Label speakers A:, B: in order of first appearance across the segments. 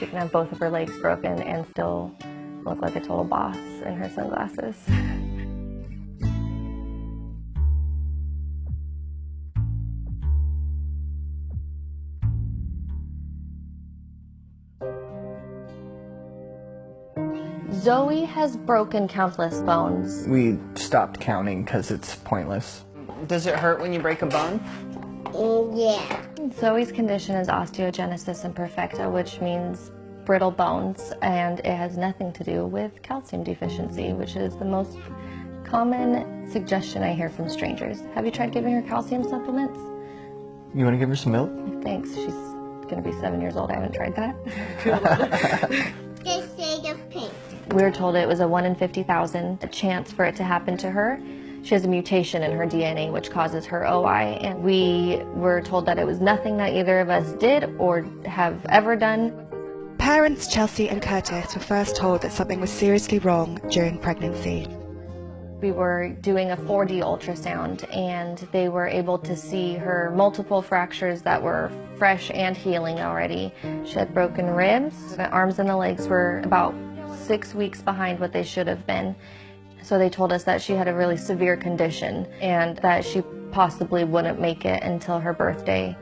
A: She can have both of her legs broken and still look like a total boss in her sunglasses. Zoe has broken countless bones.
B: We stopped counting because it's pointless.
C: Does it hurt when you break a bone?
D: Yeah.
A: Zoe's condition is osteogenesis imperfecta, which means brittle bones, and it has nothing to do with calcium deficiency, which is the most common suggestion I hear from strangers. Have you tried giving her calcium supplements?
B: You want to give her some milk?
A: Thanks. She's going to be 7 years old. I haven't tried that.
D: This shade of pink.
A: We were told it was a 1 in 50,000 chance for it to happen to her. She has a mutation in her DNA which causes her OI, and we were told that it was nothing that either of us did or have ever done.
E: Parents Chelsea and Curtis were first told that something was seriously wrong during pregnancy.
A: We were doing a 4D ultrasound, and they were able to see her multiple fractures that were fresh and healing already. She had broken ribs. The arms and the legs were about 6 weeks behind what they should have been. So they told us that she had a really severe condition and that she possibly wouldn't make it until her birthday.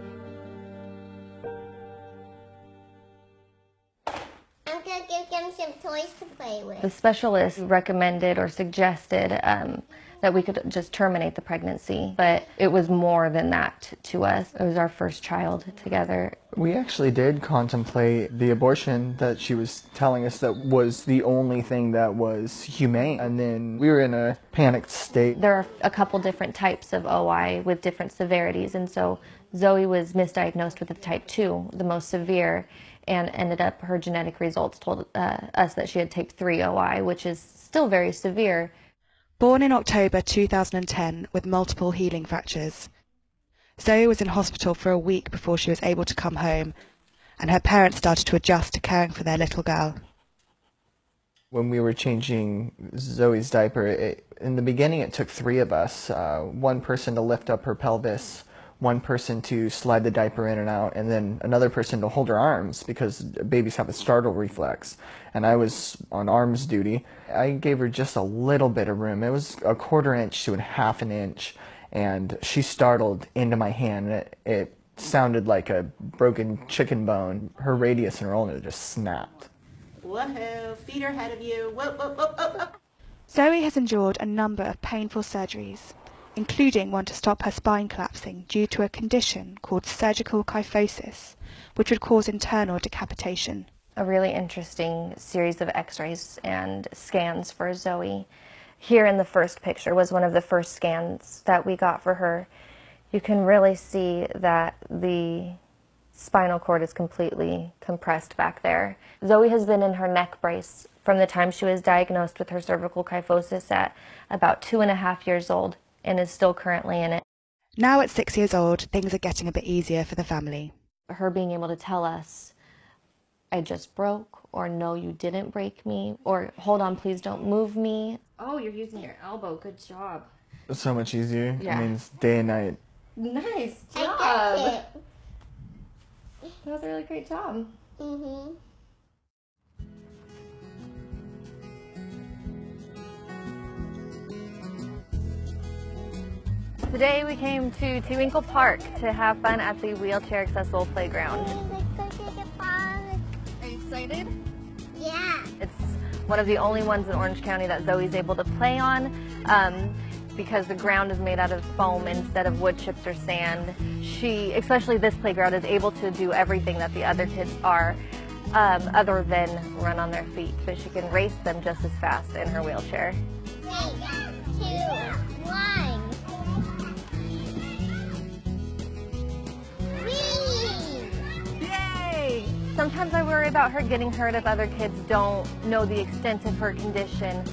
D: I'm gonna give them some toys to play with.
A: The specialist recommended or suggested that we could just terminate the pregnancy, but it was more than that to us. It was our first child together.
B: We actually did contemplate the abortion that she was telling us that was the only thing that was humane. And then we were in a panicked state.
A: There are a couple different types of OI with different severities, and so Zoe was misdiagnosed with the type 2, the most severe, and ended up, her genetic results told us that she had type 3 OI, which is still very severe.
E: Born in October 2010 with multiple healing fractures, Zoe was in hospital for a week before she was able to come home, and her parents started to adjust to caring for their little girl.
B: When we were changing Zoe's diaper, in the beginning it took 3 of us, one person to lift up her pelvis, one person to slide the diaper in and out, and then another person to hold her arms because babies have a startle reflex. And I was on arms duty. I gave her just a little bit of room. It was a 1/4 inch to a 1/2 inch, and she startled into my hand. It sounded like a broken chicken bone. Her radius and her ulna just snapped.
C: Whoa, feet are ahead of you. Whoa, whoa, whoa, whoa, whoa.
E: Zoe has endured a number of painful surgeries, including one to stop her spine collapsing due to a condition called surgical kyphosis, which would cause internal decapitation.
A: A really interesting series of x-rays and scans for Zoe. Here in the first picture was one of the first scans that we got for her. You can really see that the spinal cord is completely compressed back there. Zoe has been in her neck brace from the time she was diagnosed with her cervical kyphosis at about 2.5 years old, and is still currently in it.
E: Now at 6 years old, things are getting a bit easier for the family.
A: Her being able to tell us, I just broke, or no, you didn't break me, or hold on, please don't move me. Oh, you're using your elbow, good job.
B: It's so much easier.
A: Yeah.
B: It means day and night.
A: Nice
D: I
A: job.
D: got it.
A: That was a really great job.
D: Mm-hmm.
A: Today we came to Twinkle Park to have fun at the wheelchair accessible playground.
D: Let's go to the park.
A: Are you excited?
D: Yeah.
A: It's one of the only ones in Orange County that Zoe's able to play on because the ground is made out of foam instead of wood chips or sand. She, especially this playground, is able to do everything that the other kids are other than run on their feet, but she can race them just as fast in her wheelchair.
D: 3, 2, 1.
A: Yay! Sometimes I worry about her getting hurt if other kids don't know the extent of her condition.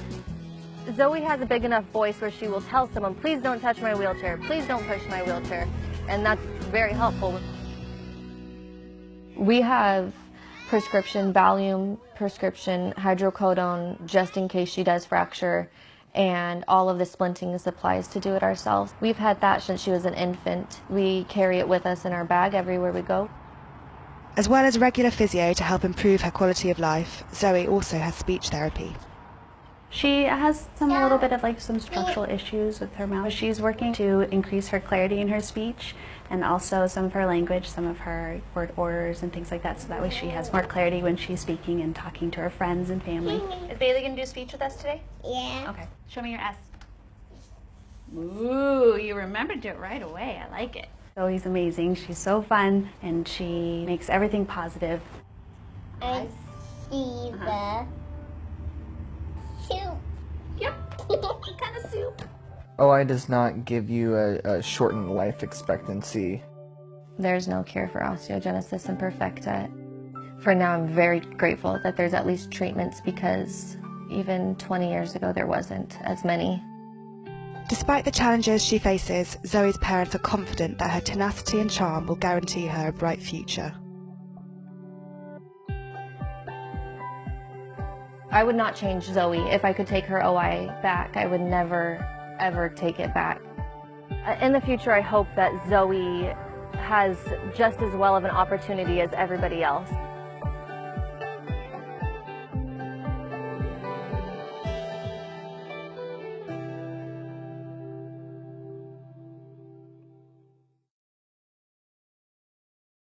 A: Zoe has a big enough voice where she will tell someone, please don't touch my wheelchair, please don't push my wheelchair, and that's very helpful. We have prescription Valium, prescription hydrocodone, just in case she does fracture, and all of the splinting supplies to do it ourselves. We've had that since she was an infant. We carry it with us in our bag everywhere we go.
E: As well as regular physio to help improve her quality of life, Zoe also has speech therapy.
F: She has a little bit of some structural issues with her mouth. She's working to increase her clarity in her speech and also some of her language, some of her word orders and things like that, so that way she has more clarity when she's speaking and talking to her friends and family. Is Bailey going to do speech with us today?
D: Yeah.
F: Okay, show me your S. Ooh, you remembered it right away. I like it. Zoe's amazing. She's so fun and she makes everything positive.
D: I see the soup.
F: Yep. What kind of soup?
B: OI does not give you a shortened life expectancy.
A: There's no cure for osteogenesis imperfecta. For now, I'm very grateful that there's at least treatments, because even 20 years ago there wasn't as many.
E: Despite the challenges she faces, Zoe's parents are confident that her tenacity and charm will guarantee her a bright future.
A: I would not change Zoe. If I could take her OI back, I would never, ever take it back. In the future, I hope that Zoe has just as well of an opportunity as everybody else.